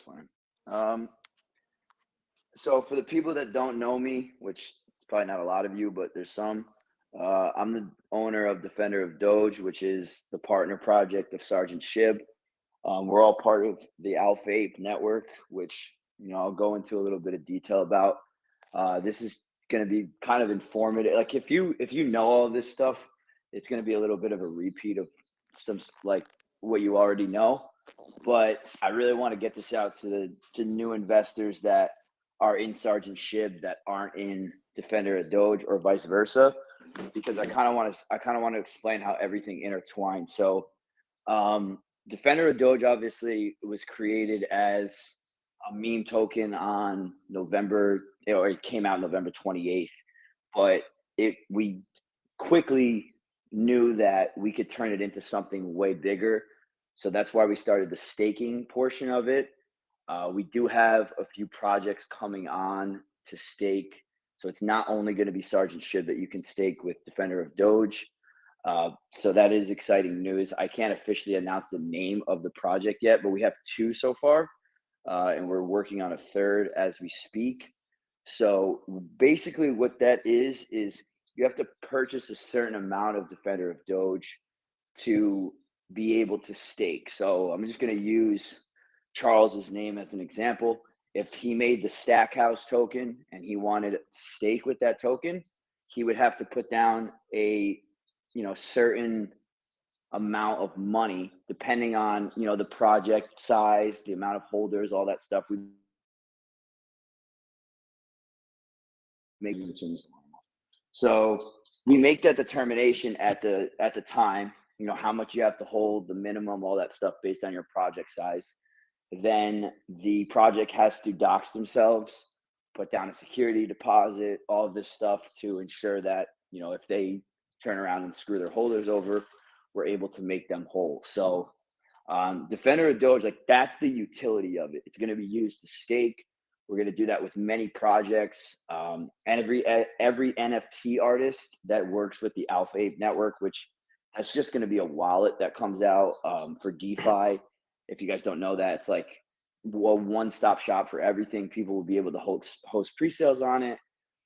Fine. Um, so for the people that don't know me, which probably not a lot of you, but there's some, I'm the owner of Defender of Doge, which is the partner project of Sergeant Shib. We're all part of the AlphaApe Network, which I'll go into a little bit of detail about. This is going to be kind of informative. Like if you know all this stuff, it's going to be a little bit of a repeat of some like what you already know. But I really want to get this out to the new investors that are in Sergeant Shib that aren't in Defender of Doge or vice versa, because I kind of want to explain how everything intertwines. So Defender of Doge obviously was created as a meme token on it came out November 28th, but we quickly knew that we could turn it into something way bigger. So that's why we started the staking portion of it. We do have a few projects coming on to stake. So it's not only going to be Sergeant Shib that you can stake with Defender of Doge. So that is exciting news. I can't officially announce the name of the project yet, but we have two so far, and we're working on a third as we speak. So basically, what that is you have to purchase a certain amount of Defender of Doge to be able to stake. So I'm just going to use Charles's name as an example. If he made the Stackhouse token and he wanted to stake with that token, he would have to put down a certain amount of money depending on the project size, the amount of holders, all that stuff. We make so we make that determination at the time, how much you have to hold, the minimum, all that stuff based on your project size. Then the project has to dox themselves, put down a security deposit, all of this stuff to ensure that if they turn around and screw their holders over, we're able to make them whole. So Defender of Doge, like that's the utility of it. It's going to be used to stake. We're going to do that with many projects, and every NFT artist that works with the AlphaApe Network, which that's just going to be a wallet that comes out for DeFi. If you guys don't know that, it's like a one-stop shop for everything. People will be able to host pre-sales on it,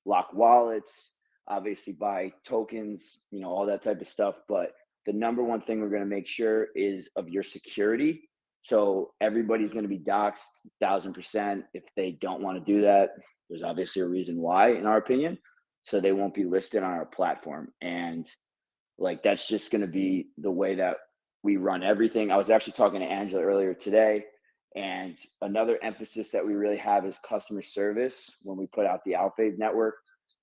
lock wallets, obviously buy tokens, all that type of stuff. But the number one thing we're going to make sure is of your security. So everybody's going to be doxxed 1,000%. If they don't want to do that, there's obviously a reason why, in our opinion. So they won't be listed on our platform. And like that's just going to be the way that we run everything. I was actually talking to Angela earlier today, and another emphasis that we really have is customer service when we put out the AlphaApe Network.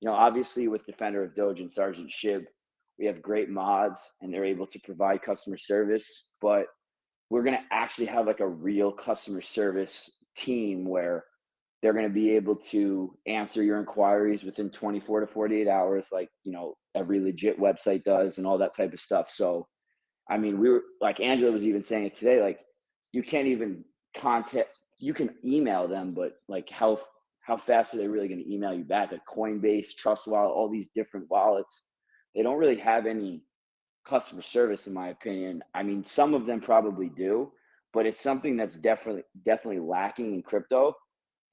Obviously with Defender of Doge and Sergeant Shib, we have great mods and they're able to provide customer service, but we're going to actually have like a real customer service team where they're going to be able to answer your inquiries within 24 to 48 hours, like, every legit website does and all that type of stuff. So, I mean, we were like, Angela was even saying it today, like you can't even contact, you can email them, but like how fast are they really going to email you back? Like Coinbase, Trust Wallet, all these different wallets, they don't really have any customer service, in my opinion. I mean, some of them probably do, but it's something that's definitely lacking in crypto.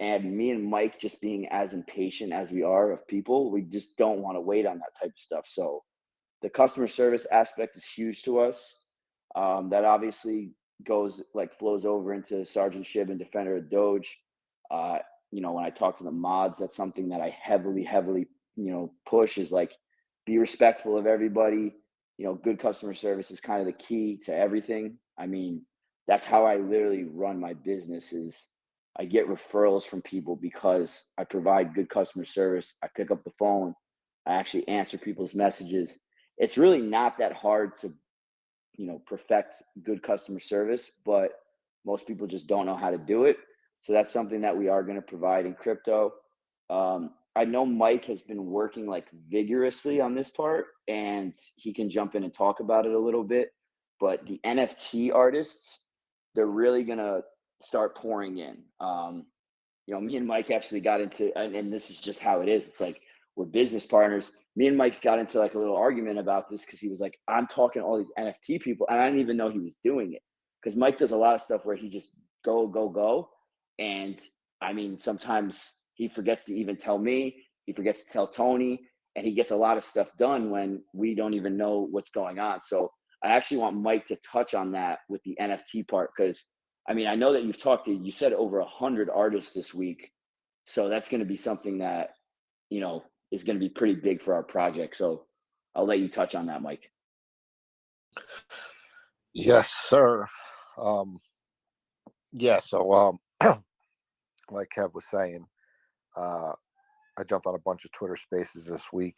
And me and Mike, just being as impatient as we are of people, we just don't want to wait on that type of stuff. So the customer service aspect is huge to us. That obviously flows over into Sergeant Shib and Defender of Doge. When I talk to the mods, that's something that I heavily, push is like be respectful of everybody. Good customer service is kind of the key to everything. I mean, that's how I literally run my business is I get referrals from people because I provide good customer service. I pick up the phone. I actually answer people's messages. It's really not that hard to, perfect good customer service, but most people just don't know how to do it. So that's something that we are going to provide in crypto. I know Mike has been working like vigorously on this part and he can jump in and talk about it a little bit, but the NFT artists, they're really going to start pouring in. Me and Mike actually got into, and this is just how it is. It's like, we're business partners. Me and Mike got into like a little argument about this because he was like, I'm talking to all these NFT people and I didn't even know he was doing it because Mike does a lot of stuff where he just go. And I mean, sometimes he forgets to even tell me, he forgets to tell Tony, and he gets a lot of stuff done when we don't even know what's going on. So I actually want Mike to touch on that with the NFT part, because I mean, I know that you said over 100 artists this week. So that's going to be something that, is going to be pretty big for our project. So I'll let you touch on that, Mike. Yes, sir. Yeah, so like Kev was saying, I jumped on a bunch of Twitter spaces this week.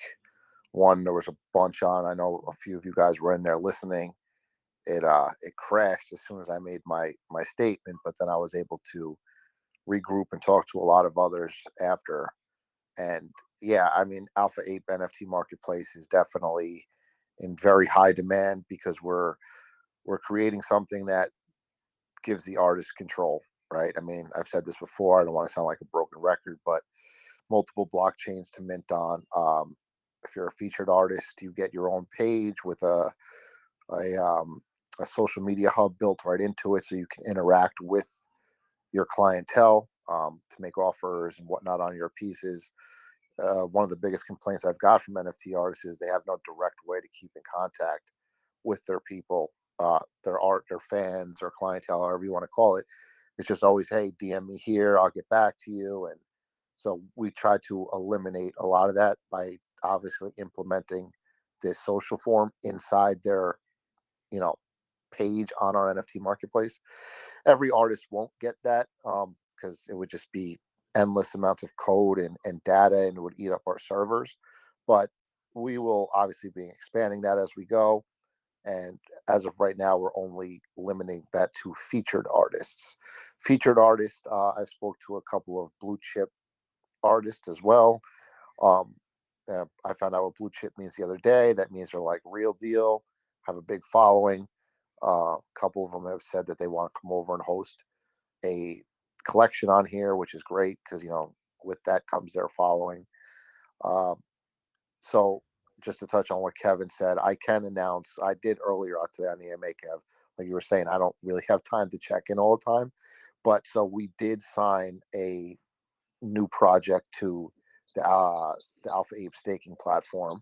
One, there was a bunch on. I know a few of you guys were in there listening. It crashed as soon as I made my statement, but then I was able to regroup and talk to a lot of others after. And yeah, I mean, AlphaApe NFT Marketplace is definitely in very high demand because we're creating something that gives the artist control, right? I mean, I've said this before. I don't want to sound like a broken record, but multiple blockchains to mint on. If you're a featured artist, you get your own page with a, um, a social media hub built right into it, so you can interact with your clientele to make offers and whatnot on your pieces. One of the biggest complaints I've got from NFT artists is they have no direct way to keep in contact with their people, their art, their fans, or clientele, however you want to call it. It's just always, hey, DM me here, I'll get back to you. And so we try to eliminate a lot of that by obviously implementing this social form inside their, you know, page on our NFT marketplace. Every artist won't get that because it would just be endless amounts of code and data, and it would eat up our servers. But we will obviously be expanding that as we go. And as of right now, we're only limiting that to featured artists. Featured artists, I've spoke to a couple of blue chip artists as well. Um, I found out what blue chip means the other day. That means they're like real deal, have a big following. A couple of them have said that they want to come over and host a collection on here, which is great because with that comes their following. Um, so just to touch on what Kevin said, I can announce I did earlier on today on the AMA, Kev. Like you were saying, I don't really have time to check in all the time, but so we did sign a new project to the AlphaApe Staking platform.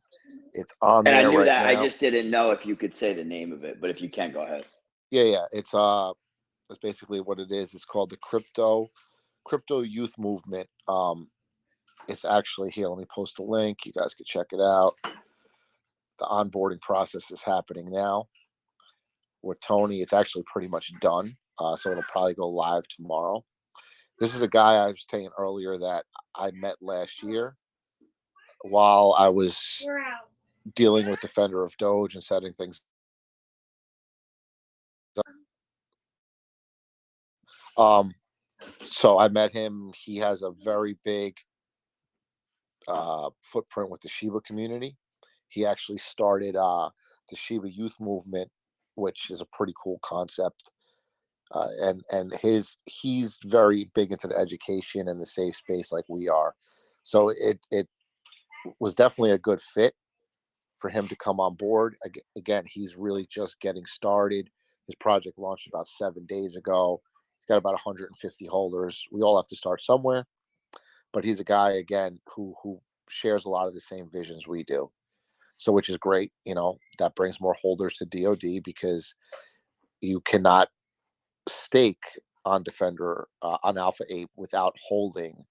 It's on And I there knew right that. I now. just didn't know if you could say the name of it, but if you can, go ahead. Yeah. That's basically what it is. It's called the Crypto Youth Movement. It's actually here. Let me post a link. You guys can check it out. The onboarding process is happening now with Tony. It's actually pretty much done. So it'll probably go live tomorrow. This is a guy I was saying earlier that I met last year while I was dealing with Defender of Doge and setting things up. So I met him. He has a very big footprint with the Shiba community. He actually started the Shiba Youth Movement, which is a pretty cool concept. And he's very big into the education and the safe space like we are. So it was definitely a good fit for him to come on board. Again, he's really just getting started. His project launched about 7 days ago. He's got about 150 holders. We all have to start somewhere, but he's a guy again who shares a lot of the same visions we do. So, which is great. That brings more holders to DoD because you cannot stake on Defender on AlphaApe without holding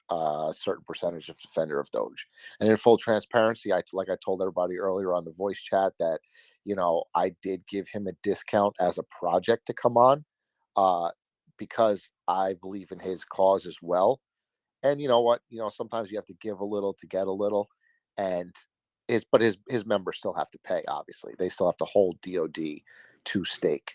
a certain percentage of Defender of Doge. And in full transparency, like I told everybody earlier on the voice chat that I did give him a discount as a project to come on uh, because I believe in his cause as well. And you know what? Sometimes you have to give a little to get a little, and his members still have to pay. Obviously, they still have to hold DoD to stake,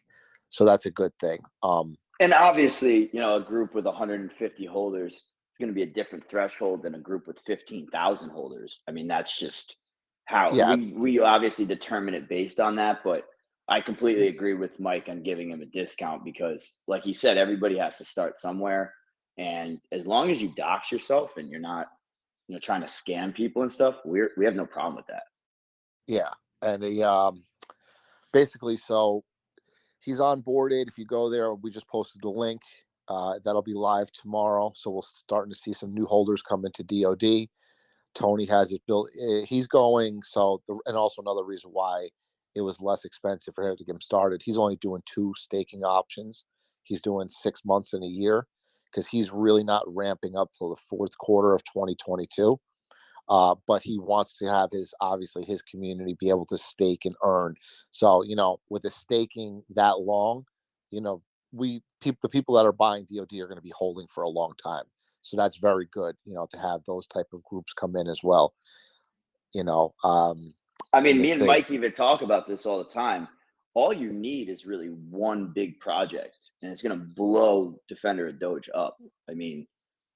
so that's a good thing. And obviously, a group with 150 holders is going to be a different threshold than a group with 15,000 holders. I mean, that's just how Yeah, we obviously determine it based on that. But I completely agree with Mike on giving him a discount because, like he said, everybody has to start somewhere. And as long as you dox yourself and you're not, trying to scam people and stuff, we have no problem with that. yeah, and basically, so he's onboarded. If you go there, we just posted the link. That'll be live tomorrow. So we're starting to see some new holders come into DoD. Tony has it built. He's going. And also another reason why it was less expensive for him to get him started. He's only doing 2 staking options. He's doing 6 months in a year because he's really not ramping up till the fourth quarter of 2022. But he wants to have obviously his community be able to stake and earn. So, with the staking that long, the people that are buying DoD are going to be holding for a long time. So that's very good, to have those type of groups come in as well. I mean, me and Mike even talk about this all the time. All you need is really one big project, and it's going to blow Defender of Doge up. I mean,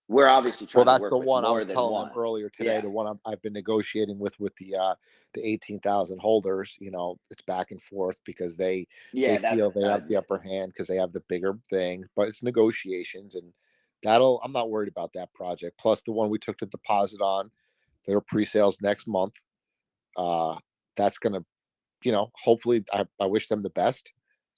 we're obviously trying to work with more than one. Well, that's the one I was telling them earlier today. Yeah. The one I've been negotiating with the 18,000 holders. It's back and forth because they feel they have the upper hand because they have the bigger thing. But it's negotiations, and I'm not worried about that project. Plus, the one we took the deposit on, their pre-sales next month. That's gonna, hopefully, I wish them the best.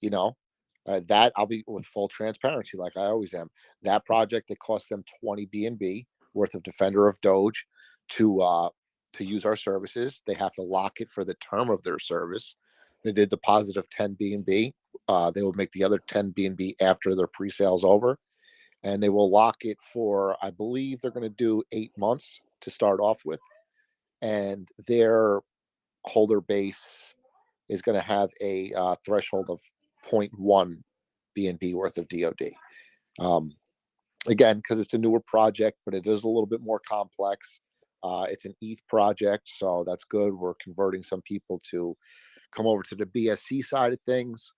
That I'll be with full transparency, like I always am. That project, it cost them 20 BNB worth of Defender of Doge to use our services. They have to lock it for the term of their service. They did deposit of 10 BNB. They will make the other 10 BNB after their pre-sales over, and they will lock it for, I believe they're going to do 8 months to start off with, and their holder base is going to have a threshold of 0.1 BNB worth of DoD. Again, because it's a newer project, but it is a little bit more complex. It's an ETH project, so that's good. We're converting some people to come over to the BSC side of things,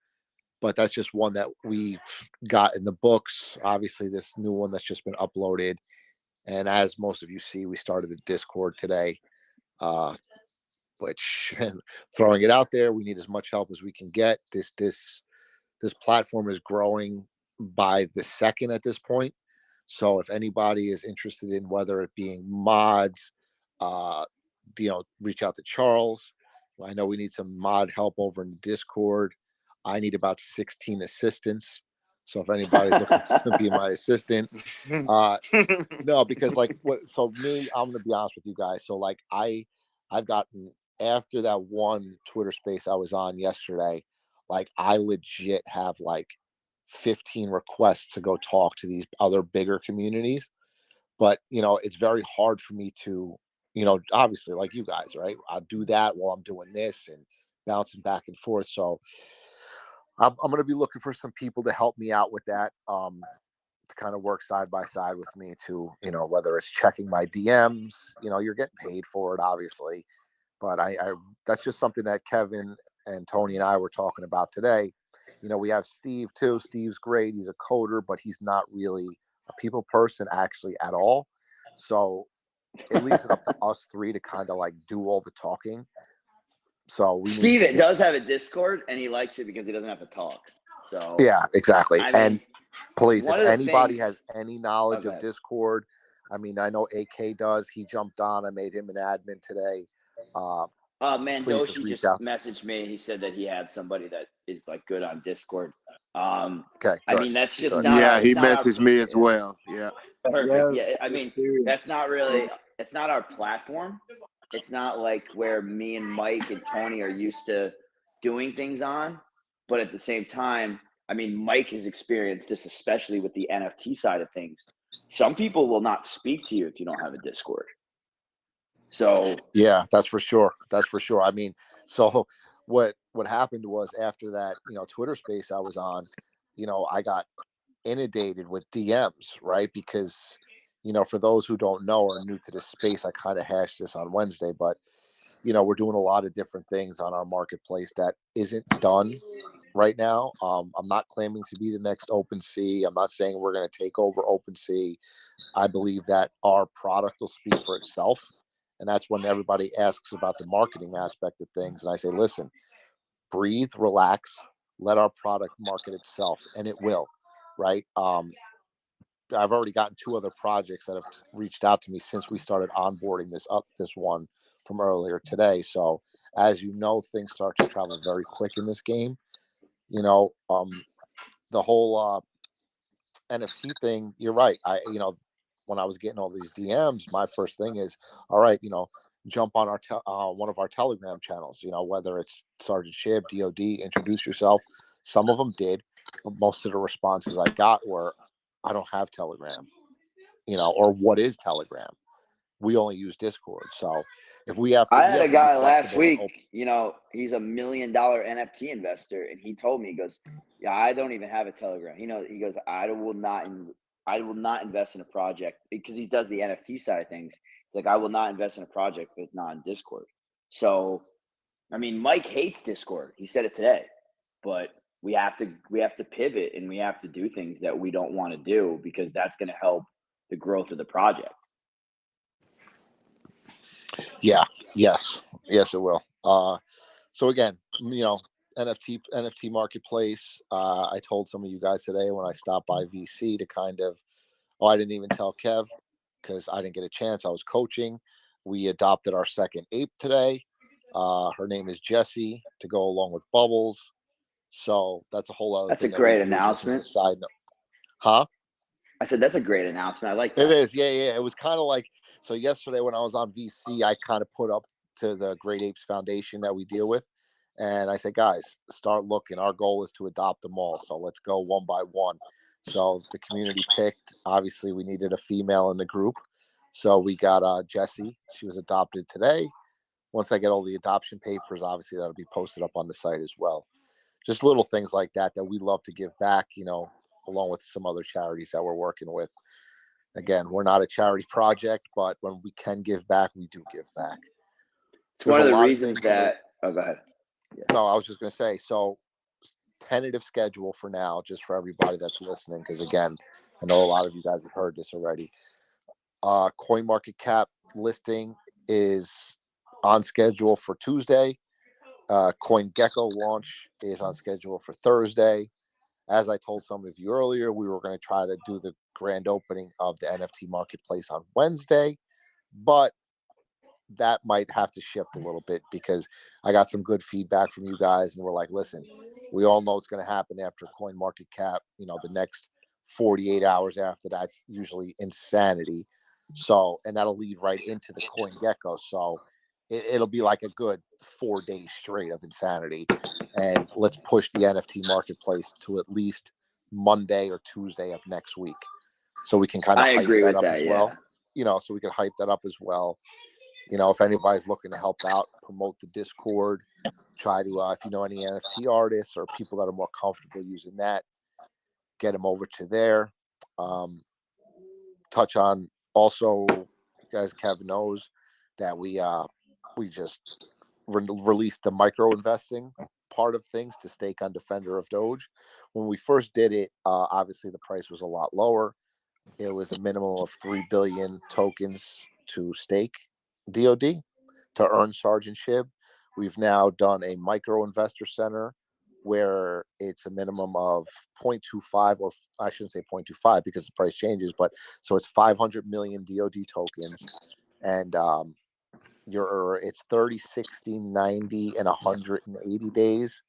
but that's just one that we've got in the books. Obviously, this new one that's just been uploaded. And as most of you see, we started the Discord today, which throwing it out there, we need as much help as we can get. This platform is growing by the second at this point. So if anybody is interested in whether it being mods, reach out to Charles. I know we need some mod help over in Discord. I need about 16 assistants. So if anybody's looking to be my assistant, no, because I'm going to be honest with you guys. So I've gotten, after that one Twitter space I was on yesterday, I legit have 15 requests to go talk to these other bigger communities. But, it's very hard for me to, obviously like you guys, right? I'll do that while I'm doing this and bouncing back and forth. So I'm going to be looking for some people to help me out with that, to kind of work side by side with me to, whether it's checking my DMs, you're getting paid for it, obviously. But I that's just something that Kevin and Tony and I were talking about today. We have Steve too. Steve's great. He's a coder, but he's not really a people person actually at all. So it leaves it up to us three to kind of do all the talking. So Steve does have a Discord, and he likes it because he doesn't have to talk. So yeah, exactly. And please, if anybody has any knowledge of Discord, I know AK does. He jumped on. I made him an admin today. Mandoshi just messaged me. He said that he had somebody that is good on Discord. Okay. That's just not. Yeah, he messaged me as well. Yeah. Perfect. Yeah, that's not really. It's not our platform. It's not where me and Mike and Tony are used to doing things on. But at the same time, Mike has experienced this, especially with the NFT side of things. Some people will not speak to you if you don't have a Discord. So yeah, that's for sure. So what happened was after that, Twitter space I was on, I got inundated with DMs, right? Because, for those who don't know or are new to this space, I kind of hashed this on Wednesday, but we're doing a lot of different things on our marketplace that isn't done right now. I'm not claiming to be the next OpenSea. I'm not saying we're going to take over OpenSea. I believe that our product will speak for itself. And that's when everybody asks about the marketing aspect of things. And I say, listen, breathe, relax, let our product market itself, and it will, right? I've already gotten 2 other projects that have reached out to me since we started onboarding this one from earlier today. So as things start to travel very quick in this game. The whole NFT thing, you're right. When I was getting all these DMs, my first thing is, all right, jump on our one of our Telegram channels. Whether it's Sergeant Shib, DoD, introduce yourself. Some of them did, but most of the responses I got were, I don't have Telegram, or what is Telegram? We only use Discord. So if we have to, I we had have a to be guy last flexible and week, he's $1 million NFT investor, and he told me, he goes, yeah, I don't even have a Telegram. He goes, I will not invest in a project, because he does the NFT side of things. It's like, I will not invest in a project that's not in Discord. So, I mean, Mike hates Discord. He said it today, but we have to pivot, and we have to do things that we don't want to do, because that's going to help the growth of the project. Yeah. Yes, it will. So again, NFT Marketplace. I told some of you guys today when I stopped by VC to kind of, I didn't even tell Kev because I didn't get a chance. I was coaching. We adopted our second ape today. Her name is Jessie, to go along with Bubbles. So that's a whole other That's a thing that we great do, just as a announcement. side note. Huh? I said, that's a great announcement. I like that. It is. Yeah. It was kind of like, so yesterday when I was on VC, I kind of put up to the Great Apes Foundation that we deal with. And I said, guys, start looking. Our goal is to adopt them all. So let's go one by one. So the community picked, obviously we needed a female in the group. So we got Jessie. She was adopted today. Once I get all the adoption papers, obviously that'll be posted up on the site as well. Just little things like that we love to give back, along with some other charities that we're working with. Again, we're not a charity project, but when we can give back, we do give back. It's There's one a of the lot reasons of things that. Oh, go ahead. Yeah. No, I was just going to say, so tentative schedule for now, just for everybody that's listening, because again, I know a lot of you guys have heard this already. CoinMarketCap listing is on schedule for Tuesday. CoinGecko launch is on schedule for Thursday. As I told some of you earlier, we were going to try to do the grand opening of the NFT Marketplace on Wednesday, but that might have to shift a little bit because I got some good feedback from you guys, and we're like, listen, we all know it's going to happen after CoinMarketCap. The next 48 hours after that's usually insanity. So, and that'll lead right into the CoinGecko. So it'll be like a good 4 days straight of insanity. And let's push the NFT Marketplace to at least Monday or Tuesday of next week, so we can kind of I hype agree that with up that. as Yeah. well. So we can hype that up as well. If anybody's looking to help out, promote the Discord, try to, if you know any NFT artists or people that are more comfortable using that, get them over to there. Touch on also, guys, Kevin knows that we just released the micro investing part of things to stake on Defender of Doge. When we first did it, obviously the price was a lot lower. It was a minimum of 3 billion tokens to stake DoD to earn Sergeant Shib. We've now done a micro investor center where it's a minimum of 0.25, or I shouldn't say 0.25 because the price changes, but so it's 500 million DoD tokens, and it's 30, 60, 90, and 180 days.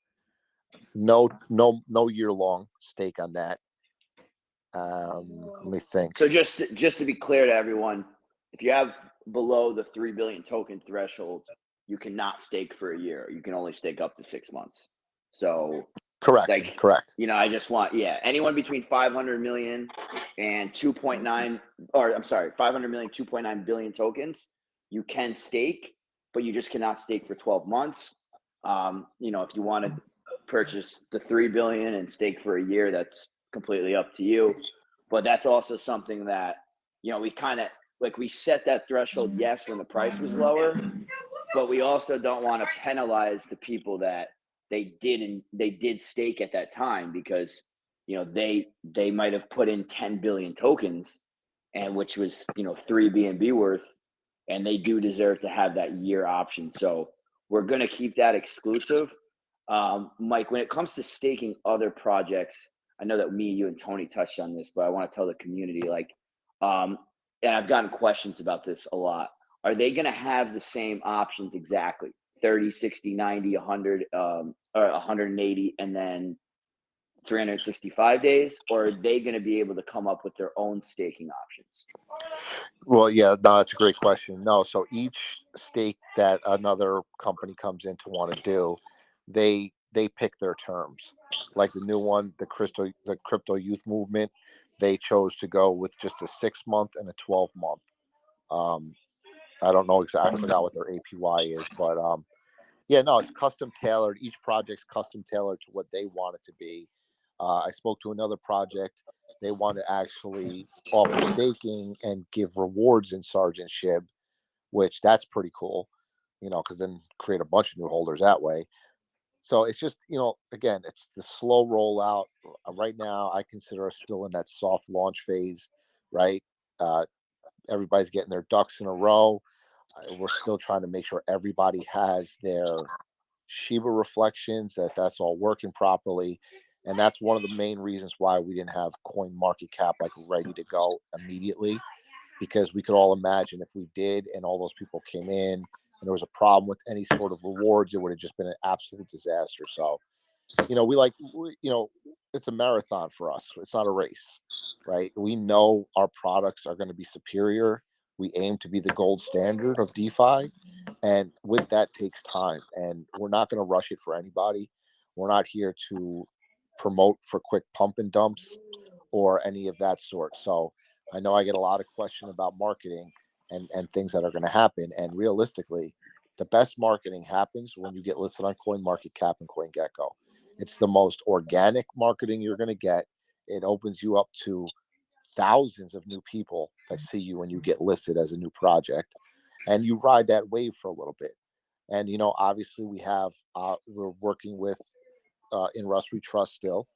No year long stake on that. Let me think. So just to be clear to everyone, if you have below the 3 billion token threshold, you cannot stake for a year. You can only stake up to 6 months. So correct. I just want, anyone between 500 million and 2.9, or I'm sorry, 500 million, 2.9 billion tokens, you can stake, but you just cannot stake for 12 months. If you want to purchase the 3 billion and stake for a year, that's completely up to you. But that's also something that, we kind of, we set that threshold, yes, when the price was lower, but we also don't want to penalize the people that they did stake at that time, because, they might have put in 10 billion tokens, and which was, 3 BNB worth, and they do deserve to have that year option. So we're going to keep that exclusive. Mike, when it comes to staking other projects, I know that me, you, and Tony touched on this, but I want to tell the community, and I've gotten questions about this a lot. Are they going to have the same options exactly? 30, 60, 90, 100, or 180, and then 365 days, or are they going to be able to come up with their own staking options? Well, yeah, no, that's a great question. No, so each stake that another company comes in to want to do, they pick their terms. Like the new one, the crypto youth movement, they chose to go with just a 6 month and a 12 month. I don't know exactly. I forgot what their APY is, but yeah, no, it's custom tailored. Each project's custom tailored to what they want it to be. I spoke to another project. They want to actually offer staking and give rewards in Sergeant Shib, which that's pretty cool, because then create a bunch of new holders that way. So it's just, again, it's the slow rollout. Right now, I consider us still in that soft launch phase, right? Uh, Everybody's getting their ducks in a row. We're still trying to make sure everybody has their Shiba reflections, that's all working properly. And that's one of the main reasons why we didn't have coin market cap like ready to go immediately, because we could all imagine if we did and all those people came in and there was a problem with any sort of rewards, it would have just been an absolute disaster. So, it's a marathon for us. It's not a race, right? We know our products are going to be superior. We aim to be the gold standard of DeFi. And with that takes time. And we're not going to rush it for anybody. We're not here to promote for quick pump and dumps or any of that sort. So I know I get a lot of question about marketing and things that are going to happen. And realistically, the best marketing happens when you get listed on CoinMarketCap and CoinGecko. It's the most organic marketing you're going to get. It opens you up to thousands of new people that see you when you get listed as a new project, and you ride that wave for a little bit. And obviously we're working with in Rust We Trust still.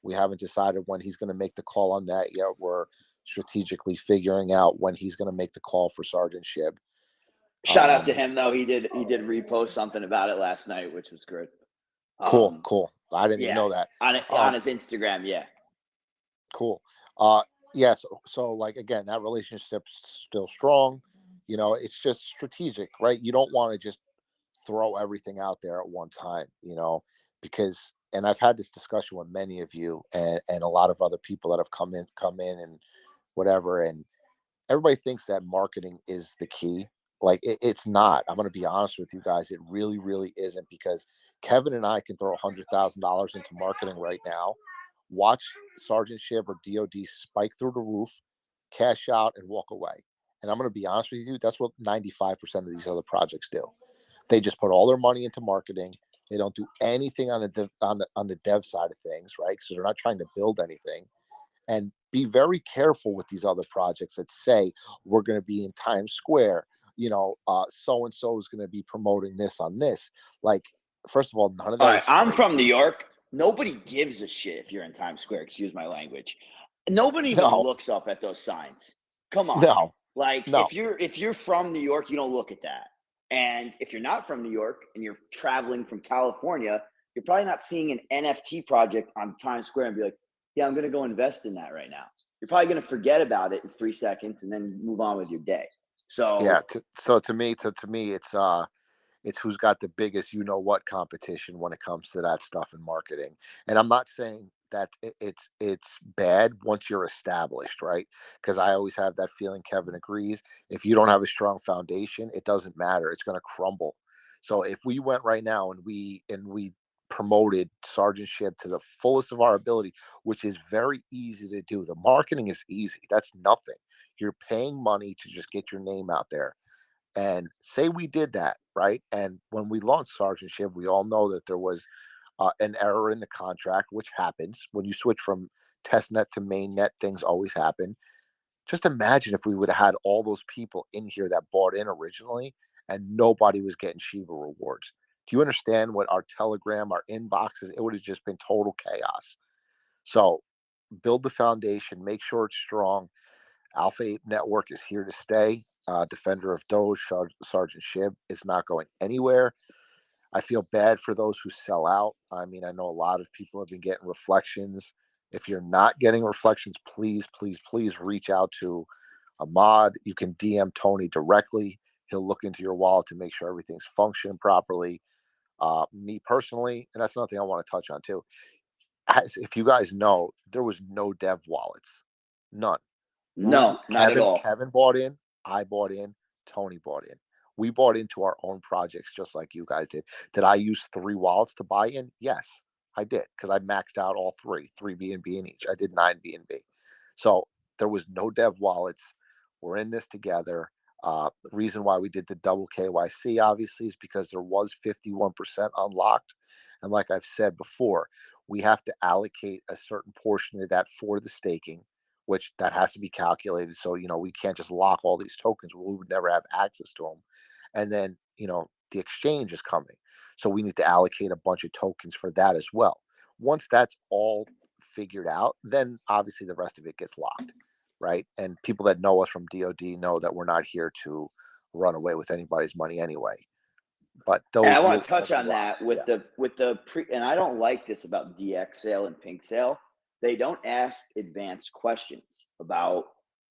We haven't decided when he's going to make the call on that yet. We're strategically figuring out when he's going to make the call for Sergeant Shib. Shout out to him though. He did repost something about it last night, which was good. Cool. I didn't even know that. On his Instagram, yeah. Cool. Yeah, so like again, that relationship's still strong. It's just strategic, right? You don't want to just throw everything out there at one time, because and I've had this discussion with many of you and a lot of other people that have come in and whatever, and everybody thinks that marketing is the key. Like it's not. I'm going to be honest with you guys. It really, really isn't, because Kevin and I can throw $100,000 into marketing right now, watch Sergeant Shib or DoD spike through the roof, cash out, and walk away. And I'm going to be honest with you. That's what 95% of these other projects do. They just put all their money into marketing. They don't do anything on the dev side of things, right? So they're not trying to build anything. And be very careful with these other projects that say we're going to be in Times Square. So and so is going to be promoting this on this. Like, first of all, none of that. All right, I'm from New York. Nobody gives a shit if you're in Times Square. Excuse my language. Nobody even looks up at those signs. Come on. No. If you're from New York, you don't look at that. And if you're not from New York and you're traveling from California, you're probably not seeing an NFT project on Times Square and be like, yeah, I'm going to go invest in that right now. You're probably going to forget about it in 3 seconds and then move on with your day. So yeah, to me, it's who's got the biggest what competition when it comes to that stuff in marketing. And I'm not saying that it's bad once you're established, right? Because I always have that feeling, Kevin agrees, if you don't have a strong foundation, it doesn't matter, it's going to crumble. So if we went right now and we promoted Sergeant Shib to the fullest of our ability, which is very easy to do, the marketing is easy, that's nothing. You're paying money to just get your name out there. And say we did that, right? And when we launched Sergeant Shib, we all know that there was an error in the contract, which happens when you switch from testnet to mainnet. Things always happen. Just imagine if we would have had all those people in here that bought in originally and nobody was getting Shiba rewards. Do you understand what our Telegram, our inboxes, it would have just been total chaos. So build the foundation, make sure it's strong. AlphaApe Network is here to stay. Defender of Doge, Sergeant Shib is not going anywhere. I feel bad for those who sell out. I mean, I know a lot of people have been getting reflections. If you're not getting reflections, please, please, please reach out to a mod. You can DM Tony directly. He'll look into your wallet to make sure everything's functioning properly. Me personally, and that's another thing I want to touch on too. if you guys know, there was no dev wallets, none. No, not at all. Kevin bought in, I bought in, Tony bought in. We bought into our own projects just like you guys did. Did I use 3 wallets to buy in? Yes, I did, because I maxed out all 3 BNB in each. I did 9 BNB. So there was no dev wallets. We're in this together. The reason why we did the double KYC obviously is because there was 51% unlocked. And like I've said before, we have to allocate a certain portion of that for the staking, which that has to be calculated. So, we can't just lock all these tokens. We would never have access to them. And then, the exchange is coming. So we need to allocate a bunch of tokens for that as well. Once that's all figured out, then obviously the rest of it gets locked, right? And people that know us from DoD know that we're not here to run away with anybody's money anyway. But And those I want will to touch all be on that locked. with the pre, and I don't like this about DX sale and pink sale. They don't ask advanced questions about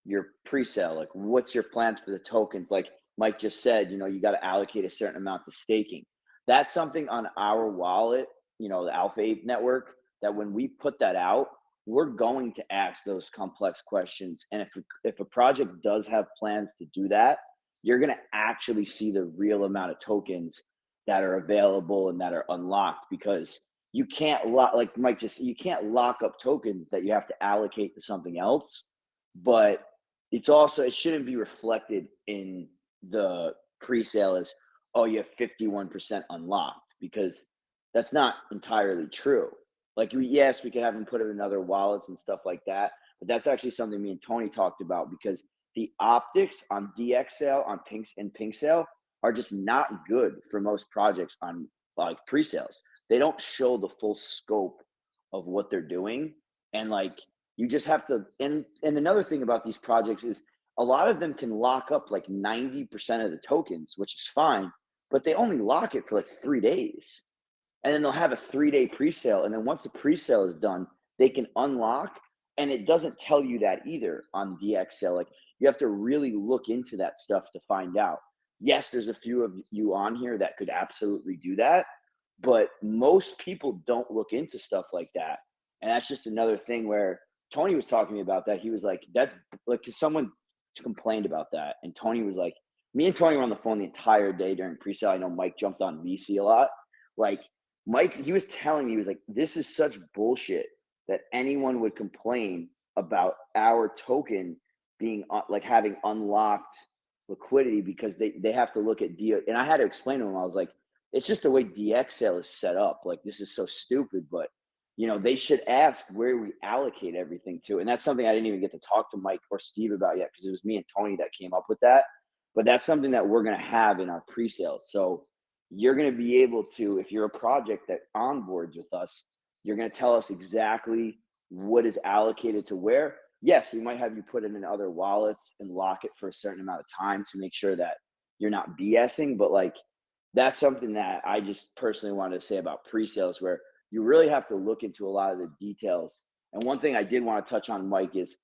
your pre-sale. Like, what's your plans for the tokens? Like Mike just said, you got to allocate a certain amount to staking. That's something on our wallet, the AlphaApe network, that when we put that out, we're going to ask those complex questions. And if a project does have plans to do that, you're going to actually see the real amount of tokens that are available and that are unlocked, because you can't lock, like Mike just, you can't lock up tokens that you have to allocate to something else. But it's also, it shouldn't be reflected in the pre-sale as, oh, you have 51% unlocked, because that's not entirely true. Like, yes, we could have them put it in other wallets and stuff like that, but that's actually something me and Tony talked about, because the optics on DX sale, on pink sale, are just not good for most projects on like pre-sales. They don't show the full scope of what they're doing. And like, you just have to, and another thing about these projects is a lot of them can lock up like 90% of the tokens, which is fine, but they only lock it for like 3 days. And then they'll have a 3-day pre-sale. And then once the pre-sale is done, they can unlock. And it doesn't tell you that either on DX sale. Like, you have to really look into that stuff to find out. Yes, there's a few of you on here that could absolutely do that, but most people don't look into stuff like that. And that's just another thing where Tony was talking to me about that. He was like, that's like, 'cause someone complained about that. And Tony was like, me and Tony were on the phone the entire day during pre-sale. I know Mike jumped on VC a lot. Like, Mike, he was telling me, he was like, this is such bullshit that anyone would complain about our token being like having unlocked liquidity, because they have to look at DO. And I had to explain to him, I was like, it's just the way DX sale is set up. Like, this is so stupid, but they should ask where we allocate everything to. And that's something I didn't even get to talk to Mike or Steve about yet, because it was me and Tony that came up with that. But that's something that we're going to have in our pre-sales. So you're going to be able to, if you're a project that onboards with us, you're going to tell us exactly what is allocated to where. Yes, we might have you put it in other wallets and lock it for a certain amount of time to make sure that you're not BSing. But like, that's something that I just personally wanted to say about pre-sales, where you really have to look into a lot of the details. And one thing I did want to touch on, Mike, is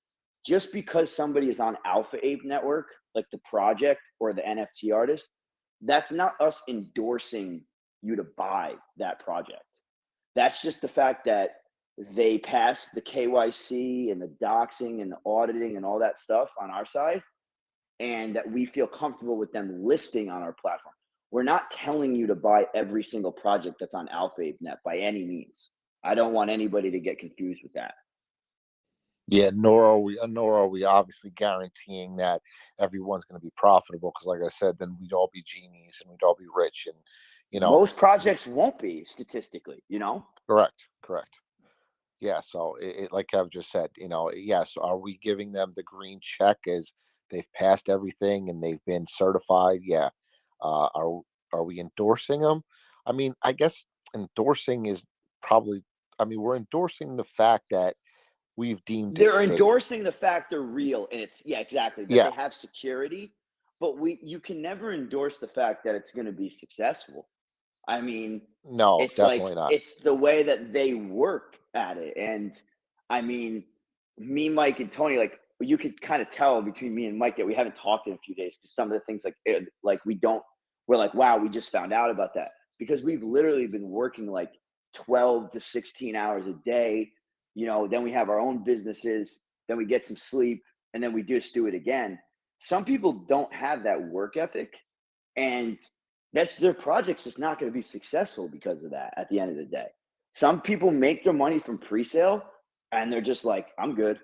just because somebody is on AlphaApe Network, like the project or the NFT artist, that's not us endorsing you to buy that project. That's just the fact that they pass the KYC and the doxing and the auditing and all that stuff on our side, and that we feel comfortable with them listing on our platform. We're not telling you to buy every single project that's on AlphaApe Net by any means. I don't want anybody to get confused with that. Yeah, nor are we obviously guaranteeing that everyone's going to be profitable, because like I said, then we'd all be genies and we'd all be rich, and most projects won't be statistically, Correct. Yeah, so like Kev just said, yes, are we giving them the green check as they've passed everything and they've been certified? Yeah. Are we endorsing them? I mean, I guess endorsing is probably, we're endorsing the fact that we've deemed it they're safe. endorsing the fact they're real, and it's exactly that. Yeah. They have security, but you can never endorse the fact that it's going to be successful. I mean, No, it's definitely like, not. it's the way that they work at it. And I mean, me, Mike, and Tony, like, you could kind of tell between me and Mike that we haven't talked in a few days, because some of the things we're like, wow, we just found out about that, because we've literally been working like 12 to 16 hours a day, then we have our own businesses, then we get some sleep, and then we just do it again. Some people don't have that work ethic, and that's their project's just not going to be successful because of that at the end of the day. Some people make their money from pre-sale and they're just like, I'm good.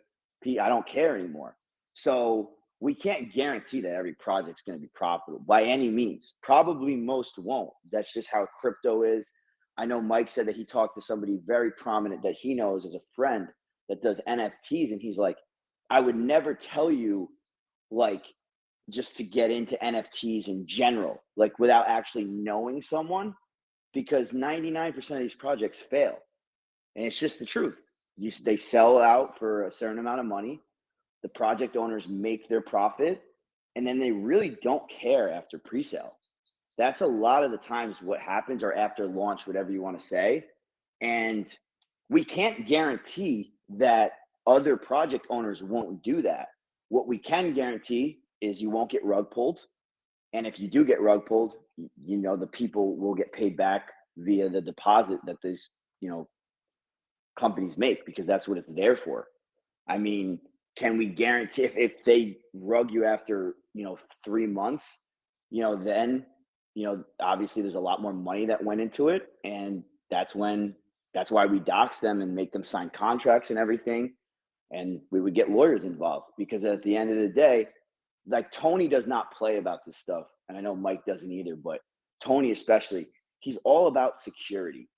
I don't care anymore. So we can't guarantee that every project's going to be profitable by any means. Probably most won't. That's just how crypto is. I know Mike said that he talked to somebody very prominent that he knows as a friend that does NFTs. And he's like, I would never tell you, like, just to get into NFTs in general, like without actually knowing someone, because 99% of these projects fail. And it's just the truth. They sell out for a certain amount of money. The project owners make their profit, and then they really don't care after pre-sale. That's a lot of the times what happens, or after launch, whatever you want to say. And we can't guarantee that other project owners won't do that. What we can guarantee is you won't get rug pulled. And if you do get rug pulled, the people will get paid back via the deposit that these, companies make, because that's what it's there for. I mean, can we guarantee if they rug you after, 3 months, then, obviously there's a lot more money that went into it. And that's why we dox them and make them sign contracts and everything. And we would get lawyers involved, because at the end of the day, like, Tony does not play about this stuff. And I know Mike doesn't either, but Tony especially, he's all about security.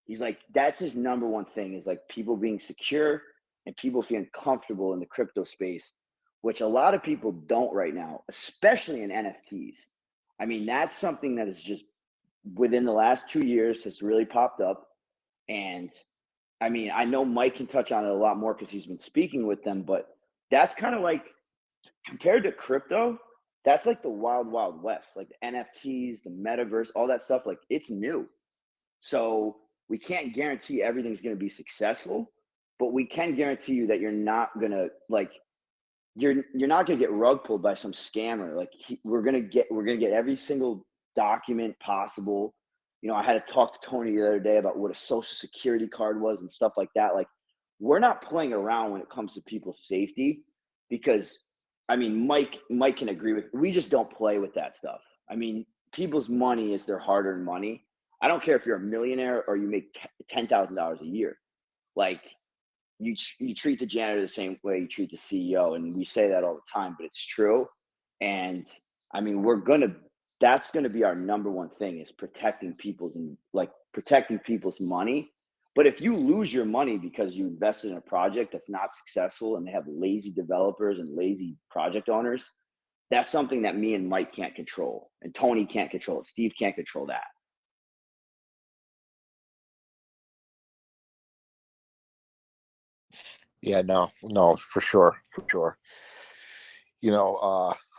He's like, that's his number one thing, is like people being secure and people feeling comfortable in the crypto space, which a lot of people don't right now, especially in NFTs. I mean, that's something that is just within the last 2 years has really popped up. And I mean, I know Mike can touch on it a lot more because he's been speaking with them, but that's kind of like, compared to crypto, that's like the wild, wild west, like the NFTs, the metaverse, all that stuff. Like, it's new. So we can't guarantee everything's going to be successful, but we can guarantee you that you're not going to, like, you're not going to get rug pulled by some scammer. Like, we're going to get every single document possible. I had to talk to Tony the other day about what a social security card was and stuff like that. Like, we're not playing around when it comes to people's safety, because I mean, Mike can agree with, we just don't play with that stuff. I mean, people's money is their hard-earned money. I don't care if you're a millionaire or you make $10,000 a year. Like, you treat the janitor the same way you treat the CEO. And we say that all the time, but it's true. And I mean, that's going to be our number one thing, is protecting people's money. But if you lose your money because you invested in a project that's not successful and they have lazy developers and lazy project owners, that's something that me and Mike can't control, and Tony can't control it. Steve can't control that. Yeah, no, for sure.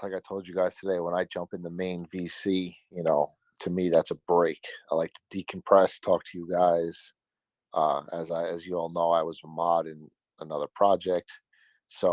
Like I told you guys today, when I jump in the main VC, to me that's a break. I like to decompress, talk to you guys. As you all know, I was a mod in another project, so